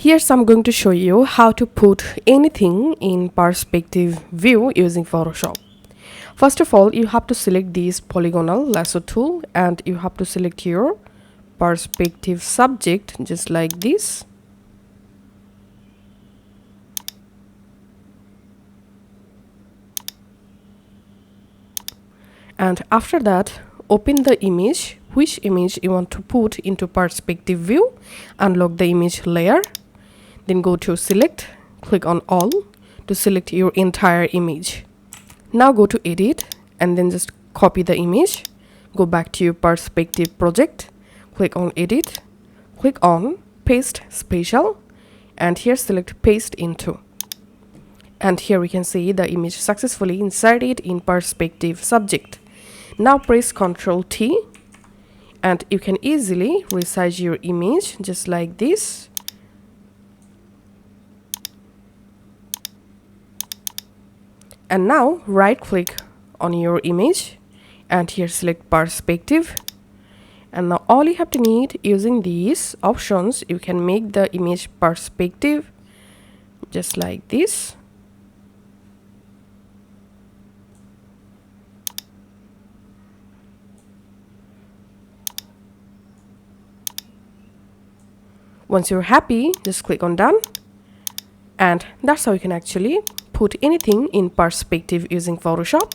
Here's I'm going to show you how to put anything in perspective view using Photoshop. First of all, you have to select this polygonal lasso tool and you have to select your perspective subject just like this. And after that, open the image, which image you want to put into perspective view. Unlock the image layer. Then go to select, click on all to select your entire image. Now go to edit and then just copy the image. Go back to your perspective project, click on edit, click on paste spatial, and here select paste into. And here we can see the image successfully inserted in perspective subject. Now press Ctrl T and you can easily resize your image just like this. And now right click on your image and here select perspective. And now all you have to need using these options, you can make the image perspective just like this. Once you're happy, just click on done. And that's how you can actually put anything in perspective using Photoshop.